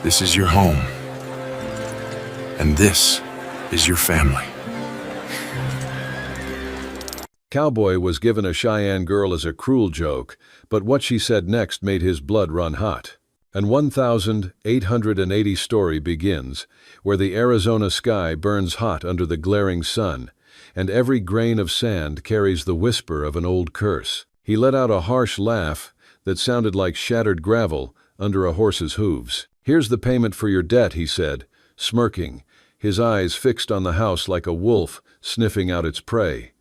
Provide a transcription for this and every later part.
This is your home. And this is your family. Cowboy was given a Cheyenne girl as a cruel joke, but what she said next made his blood run hot. An 1,880 story begins, where the Arizona sky burns hot under the glaring sun, and every grain of sand carries the whisper of an old curse. He let out a harsh laugh that sounded like shattered gravel under a horse's hooves. "Here's the payment for your debt," he said, smirking, his eyes fixed on the house like a wolf sniffing out its prey.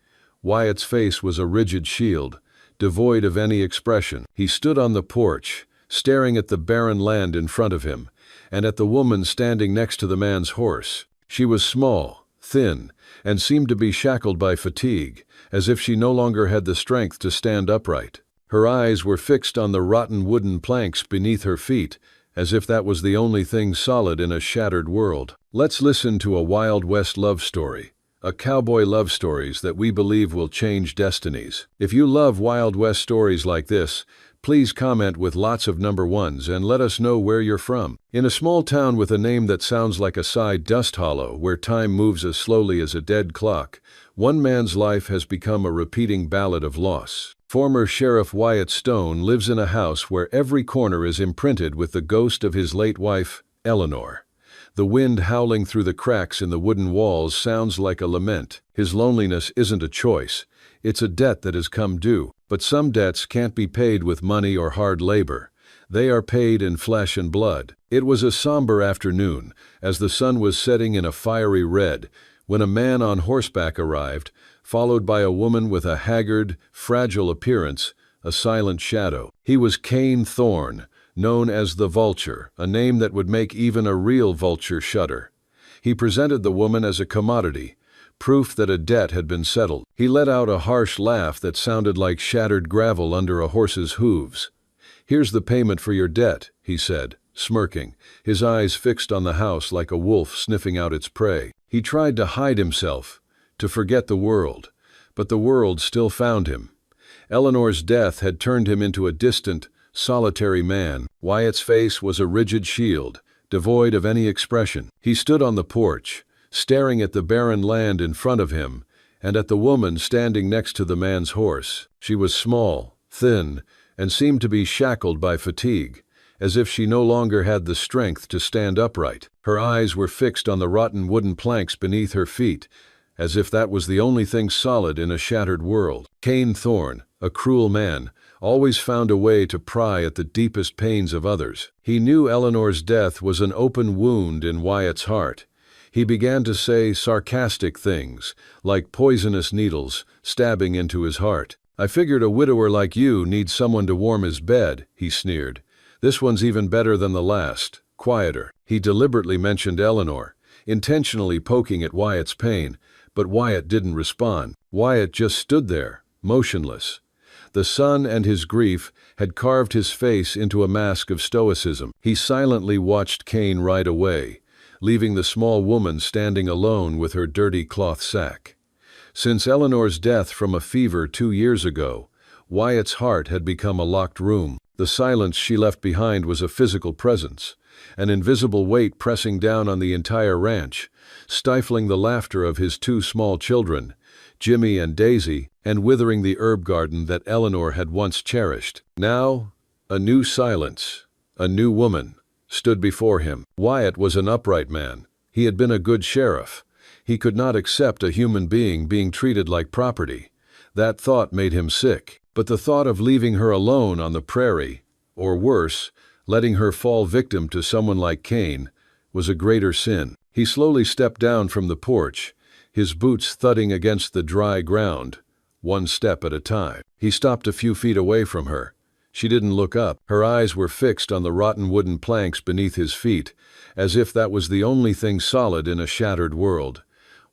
Wyatt's face was a rigid shield, devoid of any expression. He stood on the porch, staring at the barren land in front of him, and at the woman standing next to the man's horse. She was small, thin, and seemed to be shackled by fatigue, as if she no longer had the strength to stand upright. Her eyes were fixed on the rotten wooden planks beneath her feet, as if that was the only thing solid in a shattered world. Let's listen to a Wild West love story. A cowboy love stories that we believe will change destinies. If you love Wild West stories like this, please comment with lots of number ones and let us know where you're from. In a small town with a name that sounds like a sighed dust hollow, where time moves as slowly as a dead clock, one man's life has become a repeating ballad of loss. Former Sheriff Wyatt Stone lives in a house where every corner is imprinted with the ghost of his late wife, Eleanor. The wind howling through the cracks in the wooden walls sounds like a lament. His loneliness isn't a choice. It's a debt that has come due. But some debts can't be paid with money or hard labor. They are paid in flesh and blood. It was a somber afternoon, as the sun was setting in a fiery red, when a man on horseback arrived, followed by a woman with a haggard, fragile appearance, a silent shadow. He was Cain Thorne, known as the Vulture, a name that would make even a real vulture shudder. He presented the woman as a commodity, proof that a debt had been settled. He let out a harsh laugh that sounded like shattered gravel under a horse's hooves. "Here's the payment for your debt," he said, smirking, his eyes fixed on the house like a wolf sniffing out its prey. He tried to hide himself, to forget the world, but the world still found him. Eleanor's death had turned him into a distant, solitary man. Wyatt's face was a rigid shield, devoid of any expression. He stood on the porch, staring at the barren land in front of him, and at the woman standing next to the man's horse. She was small, thin, and seemed to be shackled by fatigue, as if she no longer had the strength to stand upright. Her eyes were fixed on the rotten wooden planks beneath her feet, as if that was the only thing solid in a shattered world. Cain Thorne, a cruel man, always found a way to pry at the deepest pains of others. He knew Eleanor's death was an open wound in Wyatt's heart. He began to say sarcastic things, like poisonous needles, stabbing into his heart. "I figured a widower like you needs someone to warm his bed," he sneered. "This one's even better than the last, quieter." He deliberately mentioned Eleanor, intentionally poking at Wyatt's pain, but Wyatt didn't respond. Wyatt just stood there, motionless. The sun and his grief had carved his face into a mask of stoicism. He silently watched Cain ride away, leaving the small woman standing alone with her dirty cloth sack. Since Eleanor's death from a fever 2 years ago, Wyatt's heart had become a locked room. The silence she left behind was a physical presence, an invisible weight pressing down on the entire ranch, stifling the laughter of his 2 small children, Jimmy and Daisy, and withering the herb garden that Eleanor had once cherished. Now, a new silence, a new woman, stood before him. Wyatt was an upright man. He had been a good sheriff. He could not accept a human being being treated like property. That thought made him sick. But the thought of leaving her alone on the prairie, or worse, letting her fall victim to someone like Cain, was a greater sin. He slowly stepped down from the porch, his boots thudding against the dry ground, one step at a time. He stopped a few feet away from her. She didn't look up. Her eyes were fixed on the rotten wooden planks beneath his feet, as if that was the only thing solid in a shattered world.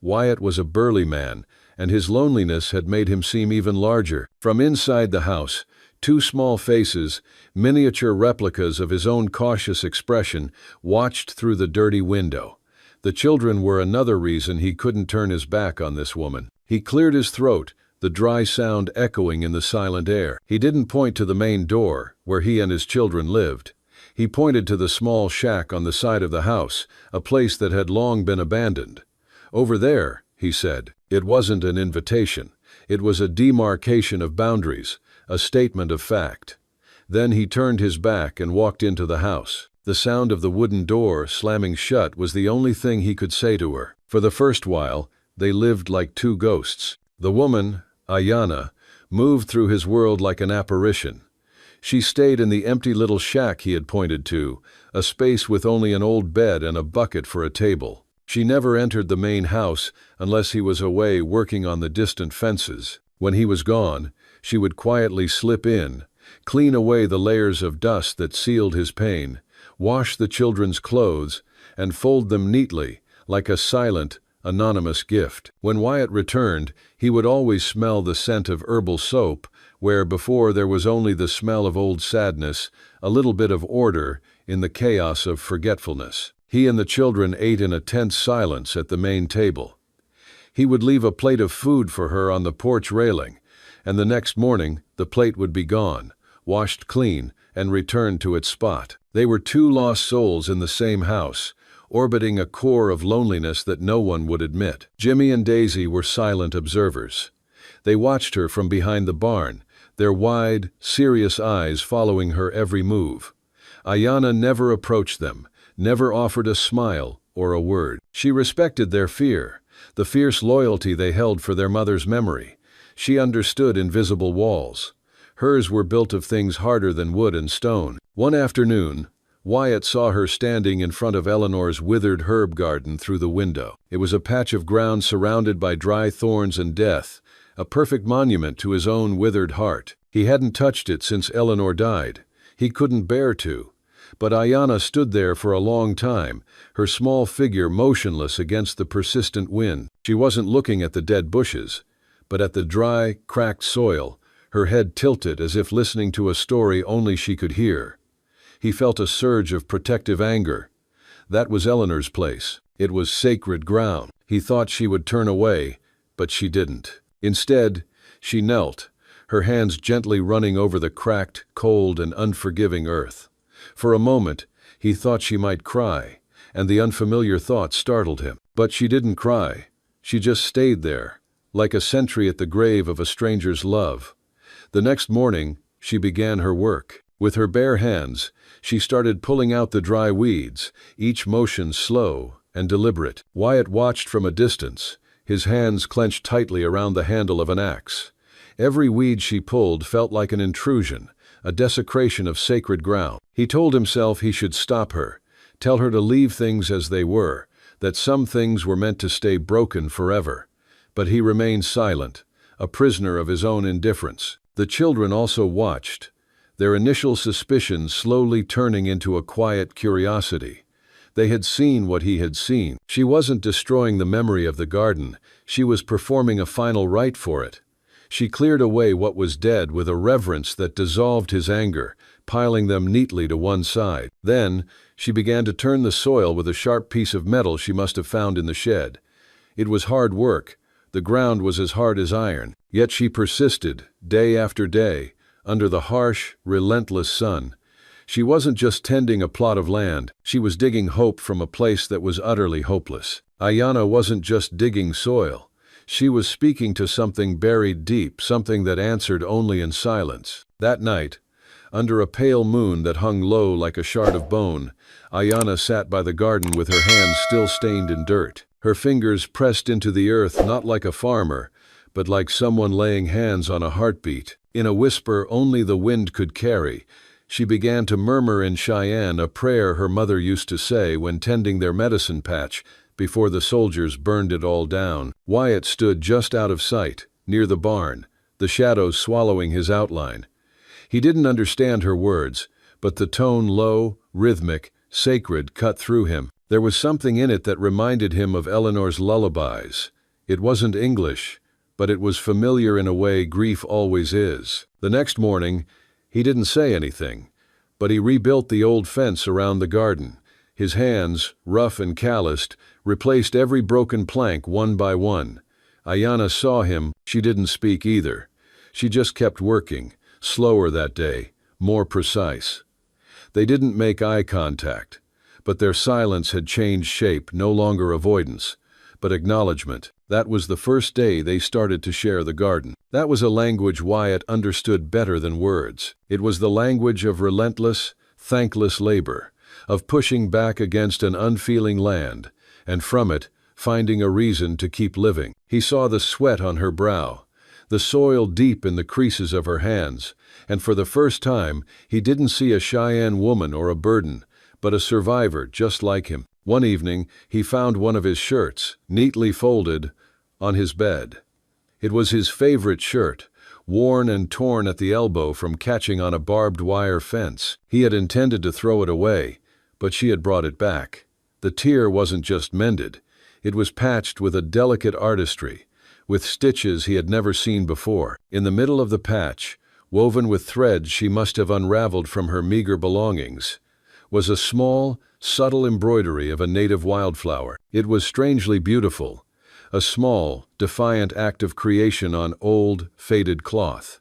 Wyatt was a burly man, and his loneliness had made him seem even larger. From inside the house, 2 small faces, miniature replicas of his own cautious expression, watched through the dirty window. The children were another reason he couldn't turn his back on this woman. He cleared his throat, the dry sound echoing in the silent air. He didn't point to the main door, where he and his children lived. He pointed to the small shack on the side of the house, a place that had long been abandoned. "Over there," he said. It wasn't an invitation. It was a demarcation of boundaries, a statement of fact. Then he turned his back and walked into the house. The sound of the wooden door slamming shut was the only thing he could say to her. For the first while, they lived like two ghosts. The woman, Ayanna, moved through his world like an apparition. She stayed in the empty little shack he had pointed to, a space with only an old bed and a bucket for a table. She never entered the main house unless he was away working on the distant fences. When he was gone, she would quietly slip in, clean away the layers of dust that sealed his pain, wash the children's clothes, and fold them neatly, like a silent, anonymous gift. When Wyatt returned, he would always smell the scent of herbal soap, where before there was only the smell of old sadness, a little bit of order in the chaos of forgetfulness. He and the children ate in a tense silence at the main table. He would leave a plate of food for her on the porch railing, and the next morning the plate would be gone, washed clean, and returned to its spot. They were two lost souls in the same house, orbiting a core of loneliness that no one would admit. Jimmy and Daisy were silent observers. They watched her from behind the barn, their wide, serious eyes following her every move. Ayanna never approached them, never offered a smile or a word. She respected their fear, the fierce loyalty they held for their mother's memory. She understood invisible walls. Hers were built of things harder than wood and stone. One afternoon, Wyatt saw her standing in front of Eleanor's withered herb garden through the window. It was a patch of ground surrounded by dry thorns and death, a perfect monument to his own withered heart. He hadn't touched it since Eleanor died. He couldn't bear to. But Ayanna stood there for a long time, her small figure motionless against the persistent wind. She wasn't looking at the dead bushes, but at the dry, cracked soil, her head tilted as if listening to a story only she could hear. He felt a surge of protective anger. That was Eleanor's place. It was sacred ground. He thought she would turn away, but she didn't. Instead, she knelt, her hands gently running over the cracked, cold, and unforgiving earth. For a moment, he thought she might cry, and the unfamiliar thought startled him. But she didn't cry. She just stayed there, like a sentry at the grave of a stranger's love. The next morning, she began her work. With her bare hands, she started pulling out the dry weeds, each motion slow and deliberate. Wyatt watched from a distance, his hands clenched tightly around the handle of an axe. Every weed she pulled felt like an intrusion, a desecration of sacred ground. He told himself he should stop her, tell her to leave things as they were, that some things were meant to stay broken forever. But he remained silent, a prisoner of his own indifference. The children also watched, their initial suspicions slowly turning into a quiet curiosity. They had seen what he had seen. She wasn't destroying the memory of the garden, she was performing a final rite for it. She cleared away what was dead with a reverence that dissolved his anger, piling them neatly to one side. Then, she began to turn the soil with a sharp piece of metal she must have found in the shed. It was hard work. The ground was as hard as iron. Yet she persisted, day after day, under the harsh, relentless sun. She wasn't just tending a plot of land, she was digging hope from a place that was utterly hopeless. Ayanna wasn't just digging soil. She was speaking to something buried deep, something that answered only in silence. That night, under a pale moon that hung low like a shard of bone, Ayanna sat by the garden with her hands still stained in dirt. Her fingers pressed into the earth not like a farmer, but like someone laying hands on a heartbeat. In a whisper only the wind could carry, she began to murmur in Cheyenne a prayer her mother used to say when tending their medicine patch before the soldiers burned it all down. Wyatt stood just out of sight, near the barn, the shadows swallowing his outline. He didn't understand her words, but the tone, low, rhythmic, sacred, cut through him. There was something in it that reminded him of Eleanor's lullabies. It wasn't English, but it was familiar in a way grief always is. The next morning, he didn't say anything, but he rebuilt the old fence around the garden. His hands, rough and calloused, replaced every broken plank one by one. Ayanna saw him. She didn't speak either. She just kept working, slower that day, more precise. They didn't make eye contact, but their silence had changed shape, no longer avoidance, but acknowledgement. That was the first day they started to share the garden. That was a language Wyatt understood better than words. It was the language of relentless, thankless labor, of pushing back against an unfeeling land, and from it, finding a reason to keep living. He saw the sweat on her brow, the soil deep in the creases of her hands, and for the first time, he didn't see a Cheyenne woman or a burden, but a survivor just like him. One evening, he found one of his shirts, neatly folded, on his bed. It was his favorite shirt, worn and torn at the elbow from catching on a barbed wire fence. He had intended to throw it away, but she had brought it back. The tear wasn't just mended, it was patched with a delicate artistry, with stitches he had never seen before. In the middle of the patch, woven with threads she must have unraveled from her meager belongings, was a small, subtle embroidery of a native wildflower. It was strangely beautiful, a small, defiant act of creation on old, faded cloth.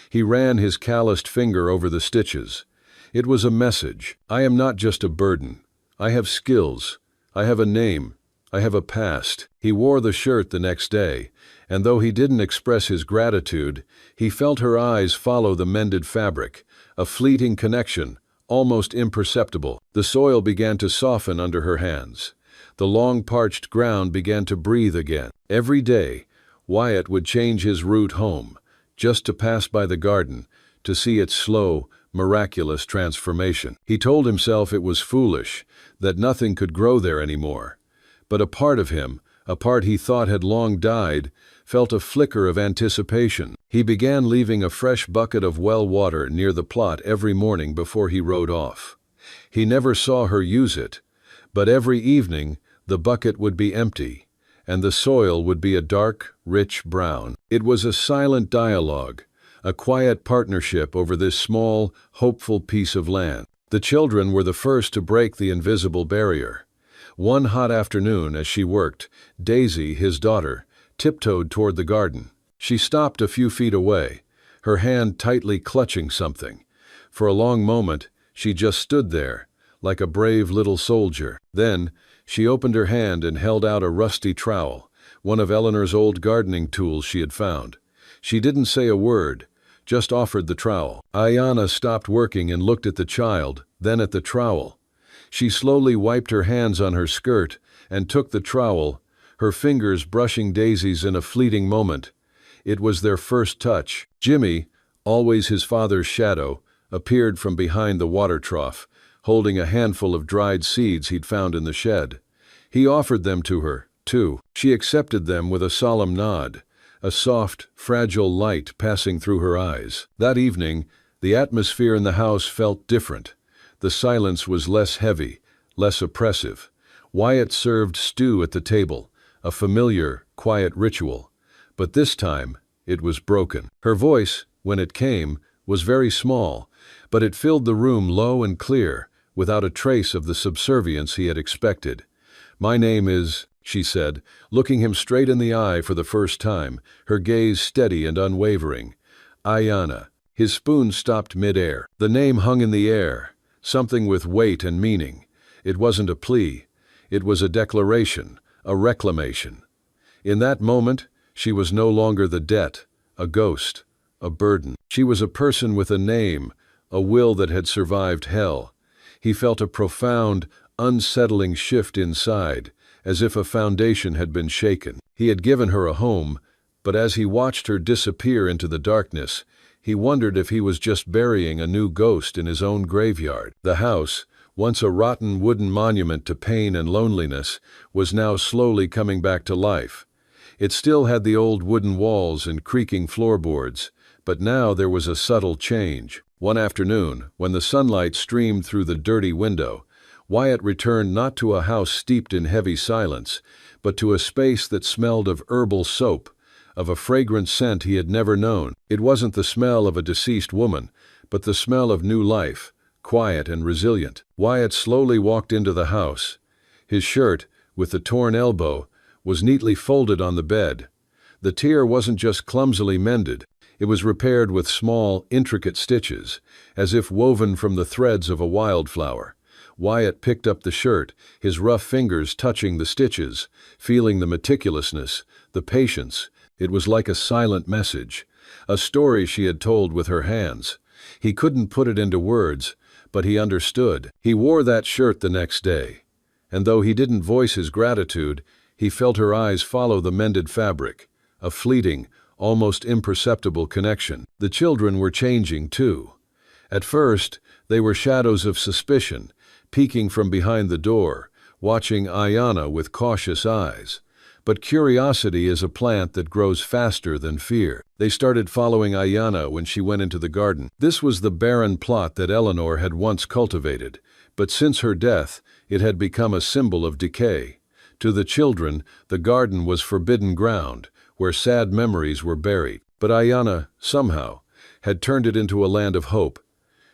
He ran his calloused finger over the stitches. It was a message. I am not just a burden. I have skills. I have a name. I have a past. He wore the shirt the next day, and though he didn't express his gratitude, he felt her eyes follow the mended fabric, a fleeting connection, almost imperceptible. The soil began to soften under her hands. The long parched ground began to breathe again. Every day, Wyatt would change his route home, just to pass by the garden, to see its slow, miraculous transformation. He told himself it was foolish, that nothing could grow there anymore. But a part of him, a part he thought had long died, felt a flicker of anticipation. He began leaving a fresh bucket of well water near the plot every morning before he rode off. He never saw her use it, but every evening the bucket would be empty, and the soil would be a dark, rich brown. It was a silent dialogue, a quiet partnership over this small, hopeful piece of land. The children were the first to break the invisible barrier. One hot afternoon as she worked, Daisy, his daughter, tiptoed toward the garden. She stopped a few feet away, her hand tightly clutching something. For a long moment, she just stood there, like a brave little soldier. Then, she opened her hand and held out a rusty trowel, one of Eleanor's old gardening tools she had found. She didn't say a word, just offered the trowel. Ayanna stopped working and looked at the child, then at the trowel. She slowly wiped her hands on her skirt and took the trowel, her fingers brushing Daisy's in a fleeting moment. It was their first touch. Jimmy, always his father's shadow, appeared from behind the water trough, holding a handful of dried seeds he'd found in the shed. He offered them to her, too. She accepted them with a solemn nod, a soft, fragile light passing through her eyes. That evening, the atmosphere in the house felt different. The silence was less heavy, less oppressive. Wyatt served stew at the table, a familiar, quiet ritual. But this time, it was broken. Her voice, when it came, was very small, but it filled the room low and clear, without a trace of the subservience he had expected. "My name is," she said, looking him straight in the eye for the first time, her gaze steady and unwavering. "Ayanna." His spoon stopped mid-air. The name hung in the air, something with weight and meaning. It wasn't a plea. It was a declaration, a reclamation. In that moment, she was no longer the debt, a ghost, a burden. She was a person with a name, a will that had survived hell. He felt a profound, unsettling shift inside, as if a foundation had been shaken. He had given her a home, but as he watched her disappear into the darkness, he wondered if he was just burying a new ghost in his own graveyard. The house, once a rotten wooden monument to pain and loneliness, was now slowly coming back to life. It still had the old wooden walls and creaking floorboards, but now there was a subtle change. One afternoon, when the sunlight streamed through the dirty window, Wyatt returned not to a house steeped in heavy silence, but to a space that smelled of herbal soap, of a fragrant scent he had never known. It wasn't the smell of a deceased woman, but the smell of new life, quiet and resilient. Wyatt slowly walked into the house. His shirt, with the torn elbow, was neatly folded on the bed. The tear wasn't just clumsily mended, It was repaired with small, intricate stitches, as if woven from the threads of a wildflower. Wyatt picked up the shirt, his rough fingers touching the stitches, feeling the meticulousness, the patience. It was like a silent message, a story she had told with her hands. He couldn't put it into words, but he understood. He wore that shirt the next day, and though he didn't voice his gratitude, he felt her eyes follow the mended fabric, a fleeting, almost imperceptible connection. The children were changing too. At first, they were shadows of suspicion, peeking from behind the door, watching Ayanna with cautious eyes. But curiosity is a plant that grows faster than fear. They started following Ayanna when she went into the garden. This was the barren plot that Eleanor had once cultivated, but since her death, it had become a symbol of decay. To the children, the garden was forbidden ground, where sad memories were buried. But Ayanna, somehow, had turned it into a land of hope.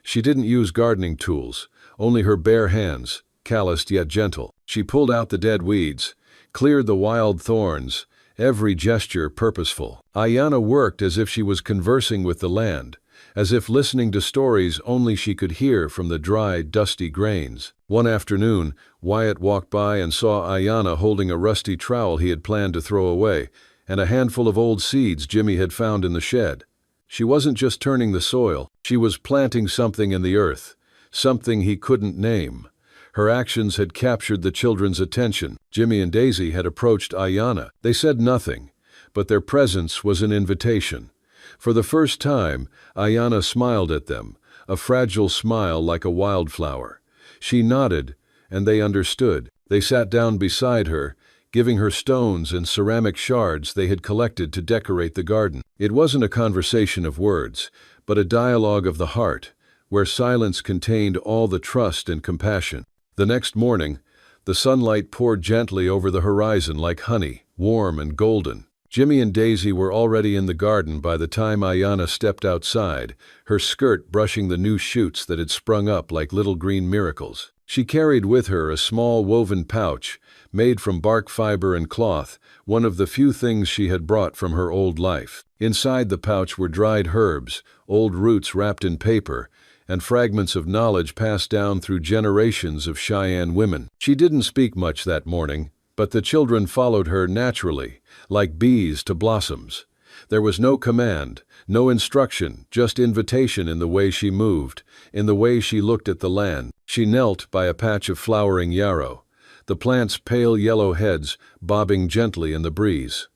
She didn't use gardening tools, only her bare hands, calloused yet gentle. She pulled out the dead weeds, cleared the wild thorns, every gesture purposeful. Ayanna worked as if she was conversing with the land, as if listening to stories only she could hear from the dry, dusty grains. One afternoon, Wyatt walked by and saw Ayanna holding a rusty trowel he had planned to throw away, and a handful of old seeds Jimmy had found in the shed. She wasn't just turning the soil, she was planting something in the earth, something he couldn't name. Her actions had captured the children's attention. Jimmy and Daisy had approached Ayanna. They said nothing, but their presence was an invitation. For the first time, Ayanna smiled at them, a fragile smile like a wildflower. She nodded, and they understood. They sat down beside her, giving her stones and ceramic shards they had collected to decorate the garden. It wasn't a conversation of words, but a dialogue of the heart, where silence contained all the trust and compassion. The next morning, the sunlight poured gently over the horizon like honey, warm and golden. Jimmy and Daisy were already in the garden by the time Ayanna stepped outside, her skirt brushing the new shoots that had sprung up like little green miracles. She carried with her a small woven pouch, made from bark fiber and cloth, one of the few things she had brought from her old life. Inside the pouch were dried herbs, old roots wrapped in paper, and fragments of knowledge passed down through generations of Cheyenne women. She didn't speak much that morning, but the children followed her naturally, like bees to blossoms. There was no command, no instruction, just invitation in the way she moved, in the way she looked at the land. She knelt by a patch of flowering yarrow, the plant's pale yellow heads bobbing gently in the breeze.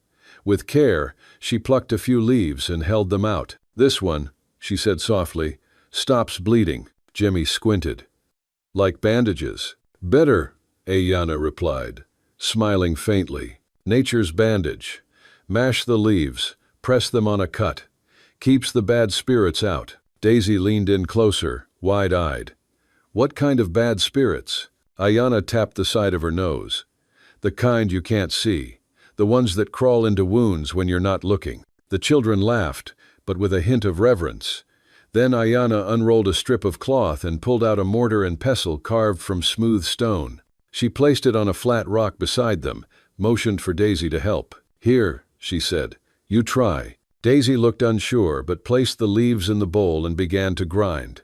With care, she plucked a few leaves and held them out. "This one," she said softly, "stops bleeding." Jimmy squinted. "Like bandages?" "Better," Ayanna replied, smiling faintly. "Nature's bandage. Mash the leaves, press them on a cut. Keeps the bad spirits out." Daisy leaned in closer, wide-eyed. "What kind of bad spirits?" Ayanna tapped the side of her nose. "The kind you can't see. The ones that crawl into wounds when you're not looking." The children laughed, but with a hint of reverence. Then Ayanna unrolled a strip of cloth and pulled out a mortar and pestle carved from smooth stone. She placed it on a flat rock beside them, motioned for Daisy to help. "Here," she said, "you try." Daisy looked unsure but placed the leaves in the bowl and began to grind.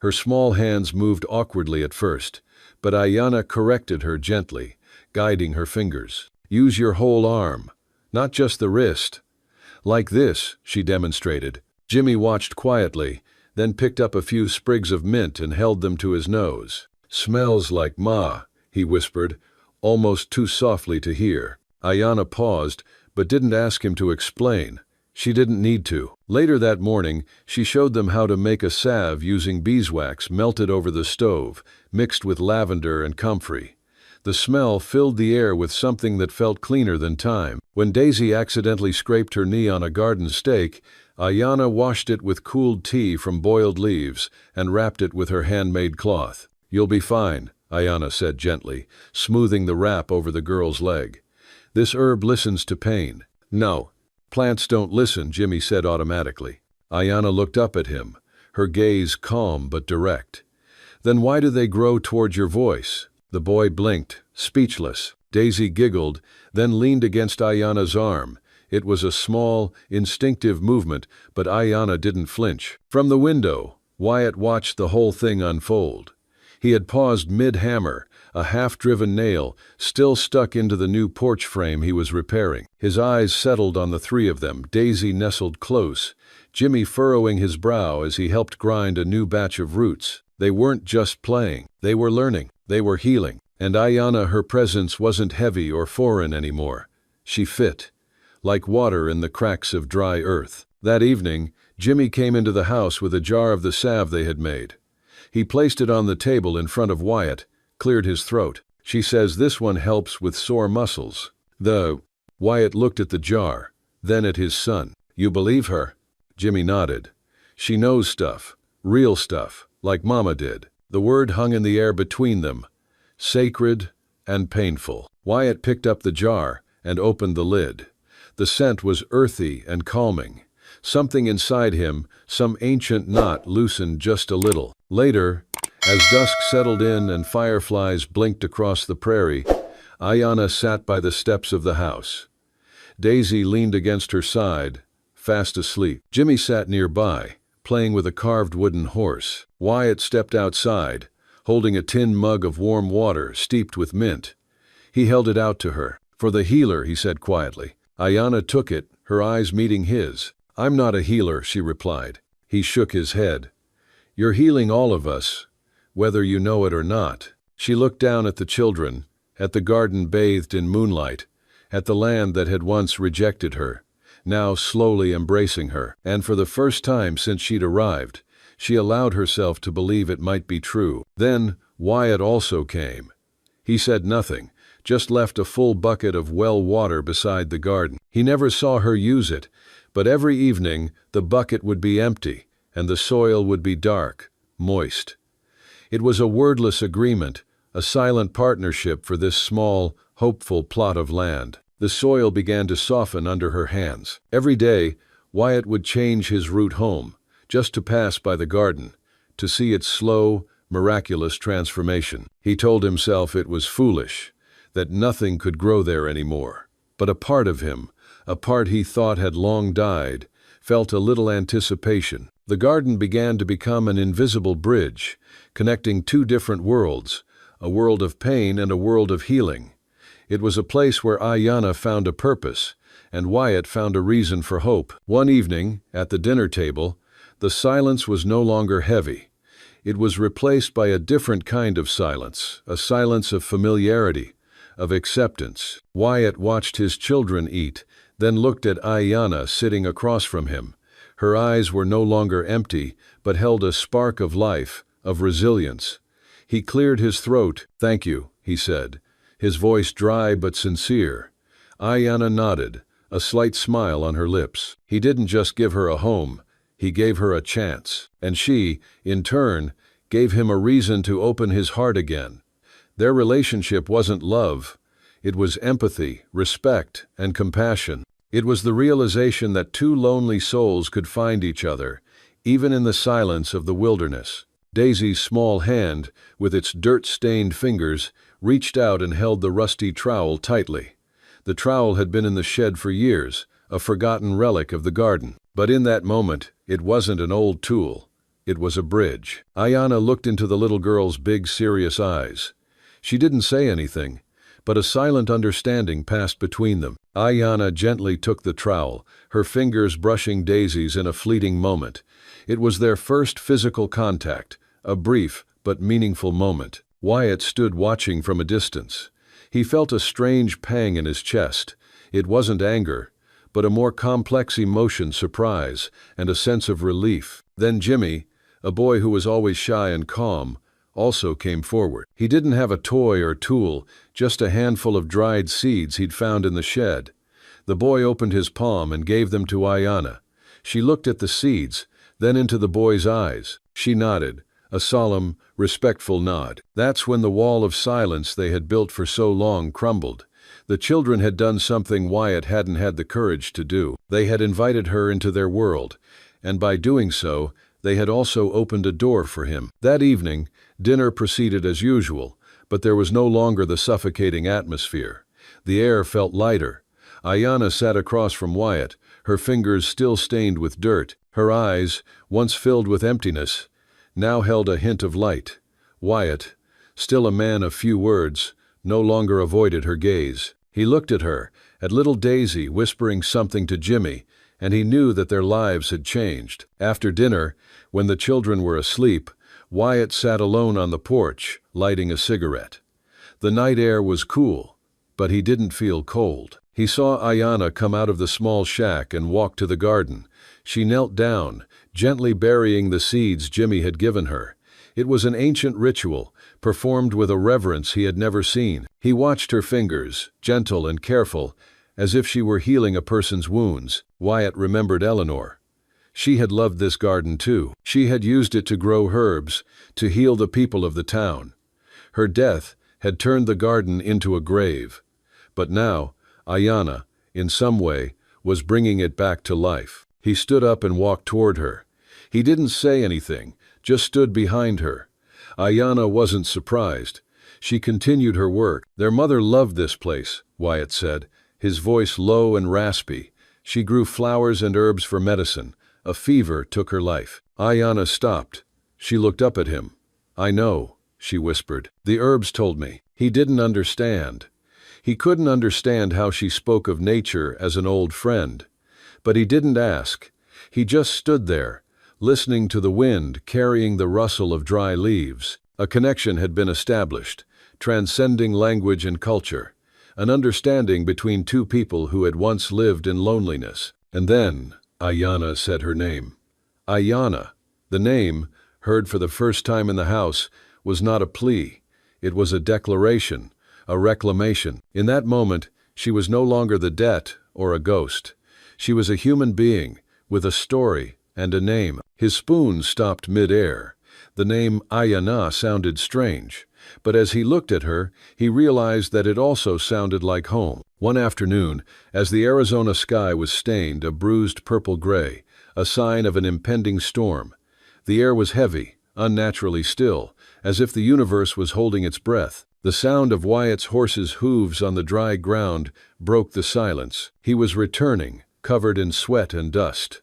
Her small hands moved awkwardly at first, but Ayanna corrected her gently, guiding her fingers. "Use your whole arm, not just the wrist." "Like this," she demonstrated. Jimmy watched quietly, then picked up a few sprigs of mint and held them to his nose. "Smells like ma," he whispered, almost too softly to hear. Ayanna paused, but didn't ask him to explain. She didn't need to. Later that morning, she showed them how to make a salve using beeswax melted over the stove, mixed with lavender and comfrey. The smell filled the air with something that felt cleaner than time. When Daisy accidentally scraped her knee on a garden stake, Ayanna washed it with cooled tea from boiled leaves and wrapped it with her handmade cloth. "You'll be fine," Ayanna said gently, smoothing the wrap over the girl's leg. "This herb listens to pain." "No, plants don't listen," Jimmy said automatically. Ayanna looked up at him, her gaze calm but direct. "Then why do they grow toward your voice?" The boy blinked, speechless. Daisy giggled, then leaned against Ayanna's arm, It was a small, instinctive movement, but Ayanna didn't flinch. From the window, Wyatt watched the whole thing unfold. He had paused mid-hammer, a half-driven nail still stuck into the new porch frame he was repairing. His eyes settled on the three of them, Daisy nestled close, Jimmy furrowing his brow as he helped grind a new batch of roots. They weren't just playing. They were learning. They were healing. And Ayanna, her presence wasn't heavy or foreign anymore. She fit, like water in the cracks of dry earth. That evening, Jimmy came into the house with a jar of the salve they had made. He placed it on the table in front of Wyatt, cleared his throat. She says this one helps with sore muscles. Wyatt looked at the jar, then at his son. You believe her? Jimmy nodded. She knows stuff, real stuff, like Mama did. The word hung in the air between them, sacred and painful. Wyatt picked up the jar and opened the lid. The scent was earthy and calming. Something inside him, some ancient knot, loosened just a little. Later, as dusk settled in and fireflies blinked across the prairie, Ayanna sat by the steps of the house. Daisy leaned against her side, fast asleep. Jimmy sat nearby, playing with a carved wooden horse. Wyatt stepped outside, holding a tin mug of warm water steeped with mint. He held it out to her. For the healer, he said quietly. Ayanna took it, her eyes meeting his. I'm not a healer, she replied. He shook his head. You're healing all of us, whether you know it or not. She looked down at the children, at the garden bathed in moonlight, at the land that had once rejected her, now slowly embracing her. And for the first time since she'd arrived, she allowed herself to believe it might be true. Then Wyatt also came. He said nothing, just left a full bucket of well water beside the garden. He never saw her use it, but every evening the bucket would be empty, and the soil would be dark, moist. It was a wordless agreement, a silent partnership for this small, hopeful plot of land. The soil began to soften under her hands. Every day, Wyatt would change his route home, just to pass by the garden, to see its slow, miraculous transformation. He told himself it was foolish, that nothing could grow there anymore. But a part of him, a part he thought had long died, felt a little anticipation. The garden began to become an invisible bridge, connecting two different worlds, a world of pain and a world of healing. It was a place where Ayanna found a purpose, and Wyatt found a reason for hope. One evening, at the dinner table, the silence was no longer heavy. It was replaced by a different kind of silence, a silence of familiarity, of acceptance. Wyatt watched his children eat, then looked at Ayanna sitting across from him. Her eyes were no longer empty, but held a spark of life, of resilience. He cleared his throat. Thank you, he said, his voice dry but sincere. Ayanna nodded, a slight smile on her lips. He didn't just give her a home, he gave her a chance. And she, in turn, gave him a reason to open his heart again. Their relationship wasn't love. It was empathy, respect, and compassion. It was the realization that two lonely souls could find each other, even in the silence of the wilderness. Daisy's small hand, with its dirt-stained fingers, reached out and held the rusty trowel tightly. The trowel had been in the shed for years, a forgotten relic of the garden. But in that moment, it wasn't an old tool. It was a bridge. Ayanna looked into the little girl's big, serious eyes. She didn't say anything, but a silent understanding passed between them. Ayanna gently took the trowel, her fingers brushing Daisy's in a fleeting moment. It was their first physical contact, a brief but meaningful moment. Wyatt stood watching from a distance. He felt a strange pang in his chest. It wasn't anger, but a more complex emotion, surprise, and a sense of relief. Then Jimmy, a boy who was always shy and calm, also came forward. He didn't have a toy or tool, just a handful of dried seeds he'd found in the shed. The boy opened his palm and gave them to Ayanna. She looked at the seeds, then into the boy's eyes. She nodded, a solemn, respectful nod. That's when the wall of silence they had built for so long crumbled. The children had done something Wyatt hadn't had the courage to do. They had invited her into their world, and by doing so, they had also opened a door for him. That evening, dinner proceeded as usual, but there was no longer the suffocating atmosphere. The air felt lighter. Ayanna sat across from Wyatt, her fingers still stained with dirt. Her eyes, once filled with emptiness, now held a hint of light. Wyatt, still a man of few words, no longer avoided her gaze. He looked at her, at little Daisy whispering something to Jimmy, and he knew that their lives had changed. After dinner, when the children were asleep, Wyatt sat alone on the porch, lighting a cigarette. The night air was cool, but he didn't feel cold. He saw Ayanna come out of the small shack and walk to the garden. She knelt down, gently burying the seeds Jimmy had given her. It was an ancient ritual, performed with a reverence he had never seen. He watched her fingers, gentle and careful, as if she were healing a person's wounds. Wyatt remembered Eleanor. She had loved this garden too. She had used it to grow herbs, to heal the people of the town. Her death had turned the garden into a grave. But now, Ayanna, in some way, was bringing it back to life. He stood up and walked toward her. He didn't say anything, just stood behind her. Ayanna wasn't surprised. She continued her work. Their mother loved this place, Wyatt said, his voice low and raspy. She grew flowers and herbs for medicine. A fever took her life. Ayanna stopped. She looked up at him. "I know," she whispered. "The herbs told me." He didn't understand. He couldn't understand how she spoke of nature as an old friend. But he didn't ask. He just stood there, listening to the wind carrying the rustle of dry leaves. A connection had been established, transcending language and culture, an understanding between two people who had once lived in loneliness. And then Ayanna said her name. Ayanna. The name, heard for the first time in the house, was not a plea. It was a declaration, a reclamation. In that moment, she was no longer the debt or a ghost. She was a human being, with a story and a name. His spoon stopped mid-air. The name Ayanna sounded strange, but as he looked at her, he realized that it also sounded like home. One afternoon, as the Arizona sky was stained a bruised purple-gray, a sign of an impending storm, the air was heavy, unnaturally still, as if the universe was holding its breath. The sound of Wyatt's horse's hooves on the dry ground broke the silence. He was returning, covered in sweat and dust.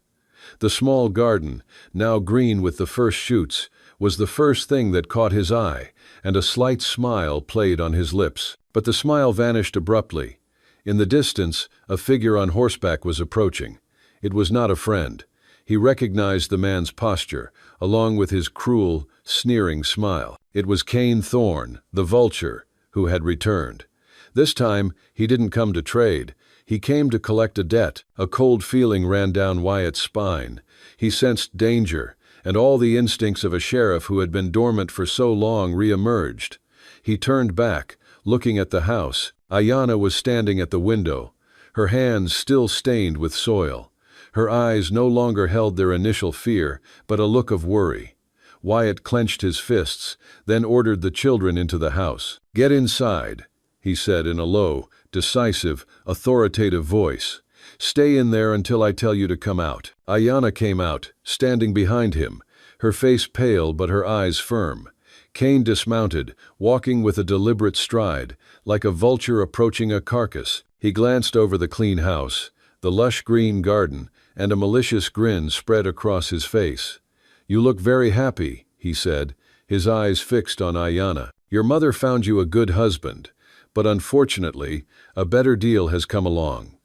The small garden, now green with the first shoots, was the first thing that caught his eye, and a slight smile played on his lips. But the smile vanished abruptly. In the distance, a figure on horseback was approaching. It was not a friend. He recognized the man's posture, along with his cruel, sneering smile. It was Cain Thorne, the vulture, who had returned. This time, he didn't come to trade. He came to collect a debt. A cold feeling ran down Wyatt's spine. He sensed danger, and all the instincts of a sheriff who had been dormant for so long re-emerged. He turned back, looking at the house. Ayanna was standing at the window, her hands still stained with soil. Her eyes no longer held their initial fear, but a look of worry. Wyatt clenched his fists, then ordered the children into the house. "Get inside," he said in a low, decisive, authoritative voice. "Stay in there until I tell you to come out." Ayanna came out, standing behind him, her face pale but her eyes firm. Cain dismounted, walking with a deliberate stride, like a vulture approaching a carcass. He glanced over the clean house, the lush green garden, and a malicious grin spread across his face. "You look very happy," he said, his eyes fixed on Ayanna. "Your mother found you a good husband, but unfortunately, a better deal has come along.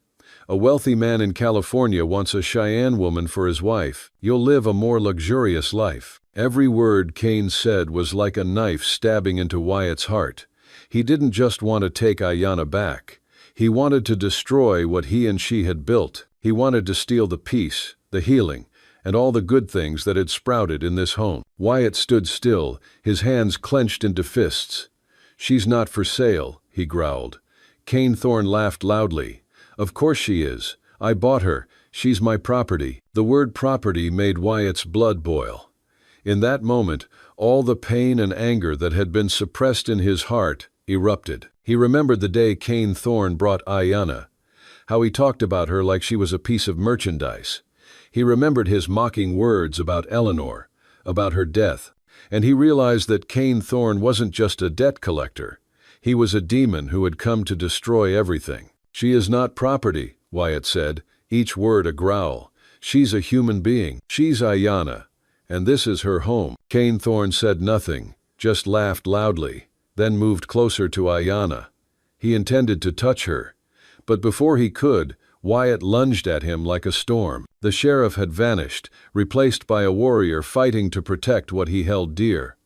A wealthy man in California wants a Cheyenne woman for his wife. You'll live a more luxurious life." Every word Cain said was like a knife stabbing into Wyatt's heart. He didn't just want to take Ayanna back. He wanted to destroy what he and she had built. He wanted to steal the peace, the healing, and all the good things that had sprouted in this home. Wyatt stood still, his hands clenched into fists. "She's not for sale," he growled. Cain Thorne laughed loudly. "Of course she is. I bought her. She's my property." The word property made Wyatt's blood boil. In that moment, all the pain and anger that had been suppressed in his heart erupted. He remembered the day Cain Thorne brought Ayanna, how he talked about her like she was a piece of merchandise. He remembered his mocking words about Eleanor, about her death, and he realized that Cain Thorne wasn't just a debt collector. He was a demon who had come to destroy everything. "She is not property," Wyatt said, each word a growl. "She's a human being. She's Ayanna, and this is her home." Cain Thorne said nothing, just laughed loudly, then moved closer to Ayanna. He intended to touch her, but before he could, Wyatt lunged at him like a storm. The sheriff had vanished, replaced by a warrior fighting to protect what he held dear.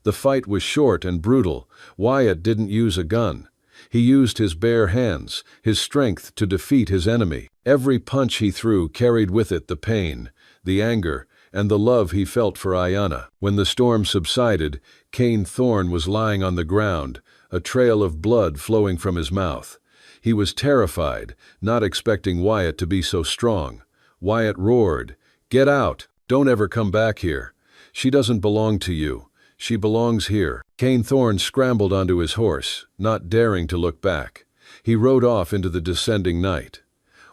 The fight was short and brutal. Wyatt didn't use a gun. He used his bare hands, his strength to defeat his enemy. Every punch he threw carried with it the pain, the anger, and the love he felt for Ayanna. When the storm subsided, Cain Thorne was lying on the ground, a trail of blood flowing from his mouth. He was terrified, not expecting Wyatt to be so strong. Wyatt roared, "Get out! Don't ever come back here. She doesn't belong to you. She belongs here." Cain Thorne scrambled onto his horse, not daring to look back. He rode off into the descending night.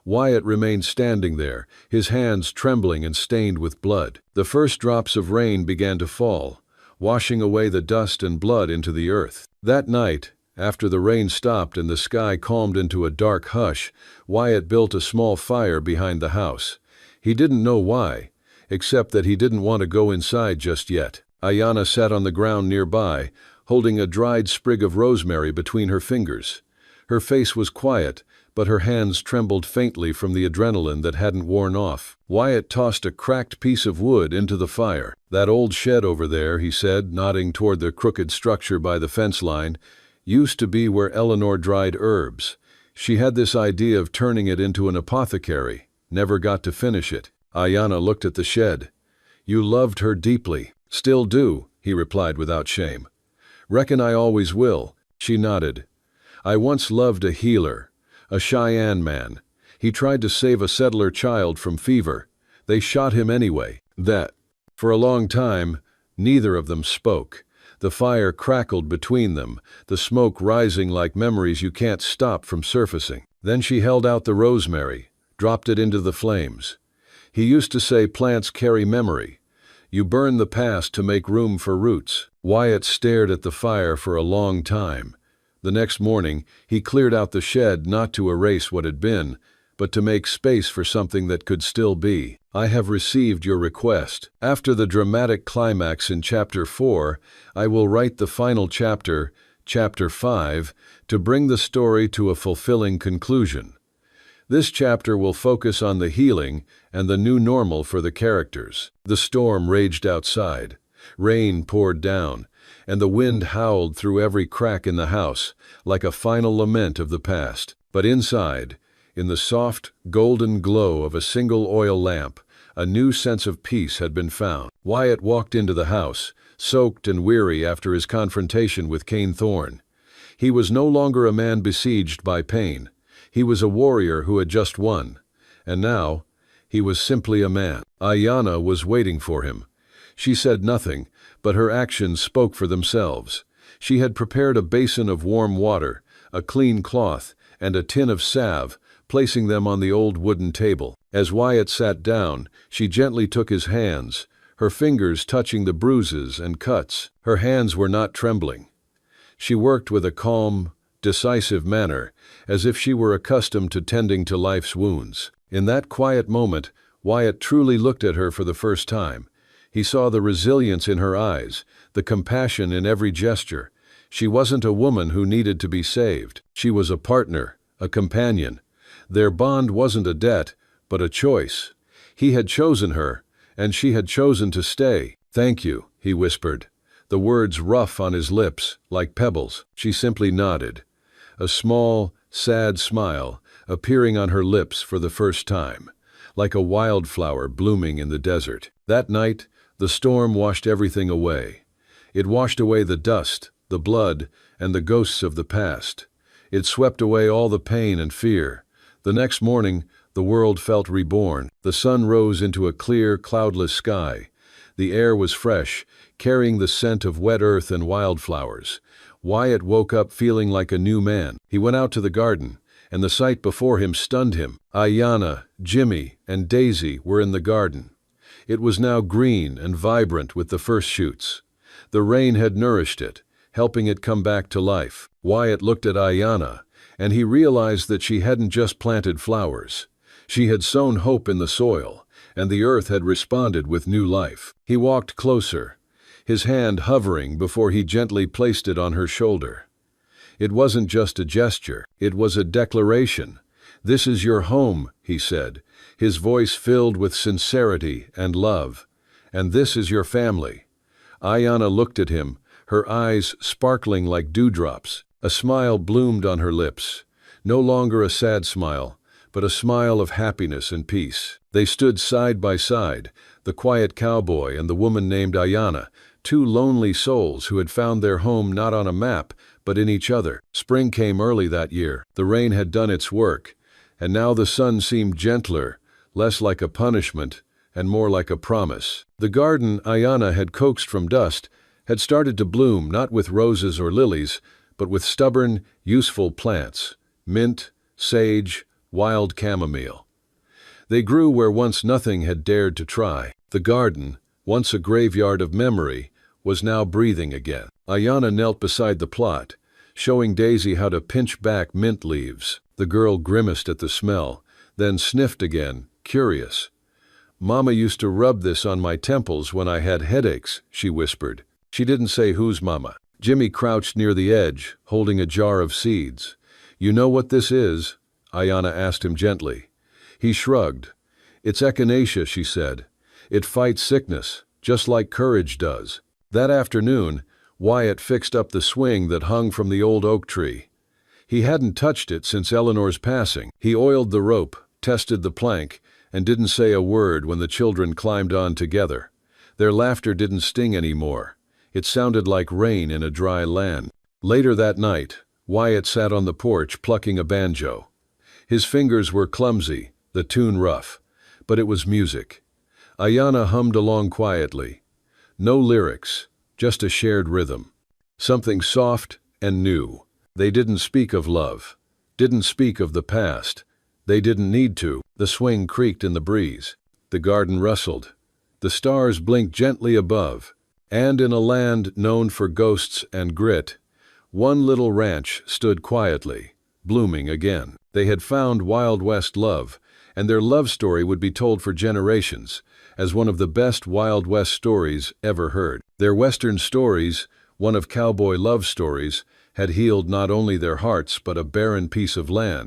Wyatt remained standing there, his hands trembling and stained with blood. The first drops of rain began to fall, washing away the dust and blood into the earth. That night, after the rain stopped and the sky calmed into a dark hush, Wyatt built a small fire behind the house. He didn't know why, except that he didn't want to go inside just yet. Ayanna sat on the ground nearby, holding a dried sprig of rosemary between her fingers. Her face was quiet, but her hands trembled faintly from the adrenaline that hadn't worn off. Wyatt tossed a cracked piece of wood into the fire. "That old shed over there," he said, nodding toward the crooked structure by the fence line, "used to be where Eleanor dried herbs. She had this idea of turning it into an apothecary, never got to finish it." Ayanna looked at the shed. "You loved her deeply." "Still do," he replied without shame. "Reckon I always will." She nodded. "I once loved a healer, a Cheyenne man. He tried to save a settler child from fever. They shot him anyway." For a long time, neither of them spoke. The fire crackled between them, the smoke rising like memories you can't stop from surfacing. Then she held out the rosemary, dropped it into the flames. "He used to say plants carry memory. You burn the past to make room for roots." Wyatt stared at the fire for a long time. The next morning, he cleared out the shed not to erase what had been, but to make space for something that could still be. "I have received your request. After the dramatic climax in Chapter 4, I will write the final chapter, Chapter 5, to bring the story to a fulfilling conclusion. This chapter will focus on the healing and the new normal for the characters." The storm raged outside. Rain poured down, and the wind howled through every crack in the house, like a final lament of the past. But inside, in the soft, golden glow of a single oil lamp, a new sense of peace had been found. Wyatt walked into the house, soaked and weary after his confrontation with Cain Thorne. He was no longer a man besieged by pain. He was a warrior who had just won. And now, he was simply a man. Ayanna was waiting for him. She said nothing, but her actions spoke for themselves. She had prepared a basin of warm water, a clean cloth, and a tin of salve, placing them on the old wooden table. As Wyatt sat down, she gently took his hands, her fingers touching the bruises and cuts. Her hands were not trembling. She worked with a calm, decisive manner, as if she were accustomed to tending to life's wounds. In that quiet moment, Wyatt truly looked at her for the first time. He saw the resilience in her eyes, the compassion in every gesture. She wasn't a woman who needed to be saved. She was a partner, a companion. Their bond wasn't a debt, but a choice. He had chosen her, and she had chosen to stay. "Thank you," he whispered, the words rough on his lips, like pebbles. She simply nodded, a small, sad smile appearing on her lips for the first time, like a wildflower blooming in the desert. That night, the storm washed everything away. It washed away the dust, the blood, and the ghosts of the past. It swept away all the pain and fear. The next morning, the world felt reborn. The sun rose into a clear, cloudless sky. The air was fresh, carrying the scent of wet earth and wildflowers. Wyatt woke up feeling like a new man. He went out to the garden, and the sight before him stunned him. Ayanna, Jimmy, and Daisy were in the garden. It was now green and vibrant with the first shoots. The rain had nourished it, helping it come back to life. Wyatt looked at Ayanna, and he realized that she hadn't just planted flowers. She had sown hope in the soil, and the earth had responded with new life. He walked closer, his hand hovering before he gently placed it on her shoulder. It wasn't just a gesture, it was a declaration. "This is your home," he said, his voice filled with sincerity and love. "And this is your family." Ayanna looked at him, her eyes sparkling like dewdrops. A smile bloomed on her lips, no longer a sad smile, but a smile of happiness and peace. They stood side by side, the quiet cowboy and the woman named Ayanna, two lonely souls who had found their home not on a map, but in each other. Spring came early that year. The rain had done its work, and now the sun seemed gentler, less like a punishment, and more like a promise. The garden Ayanna had coaxed from dust had started to bloom not with roses or lilies, but with stubborn, useful plants, mint, sage, wild chamomile. They grew where once nothing had dared to try. The garden, once a graveyard of memory, was now breathing again. Ayanna knelt beside the plot, showing Daisy how to pinch back mint leaves. The girl grimaced at the smell, then sniffed again, curious. "Mama used to rub this on my temples when I had headaches," she whispered. She didn't say whose mama. Jimmy crouched near the edge, holding a jar of seeds. "You know what this is?" Ayanna asked him gently. He shrugged. "It's echinacea," she said. "It fights sickness, just like courage does." That afternoon, Wyatt fixed up the swing that hung from the old oak tree. He hadn't touched it since Eleanor's passing. He oiled the rope, tested the plank, and didn't say a word when the children climbed on together. Their laughter didn't sting anymore. It sounded like rain in a dry land. Later that night, Wyatt sat on the porch plucking a banjo. His fingers were clumsy, the tune rough, but it was music. Ayanna hummed along quietly. No lyrics, just a shared rhythm. Something soft and new. They didn't speak of love, didn't speak of the past. They didn't need to. The swing creaked in the breeze. The garden rustled. The stars blinked gently above. And in a land known for ghosts and grit, one little ranch stood quietly, blooming again. They had found Wild West love, and their love story would be told for generations as one of the best Wild West stories ever heard. Their Western stories, one of cowboy love stories, had healed not only their hearts but a barren piece of land.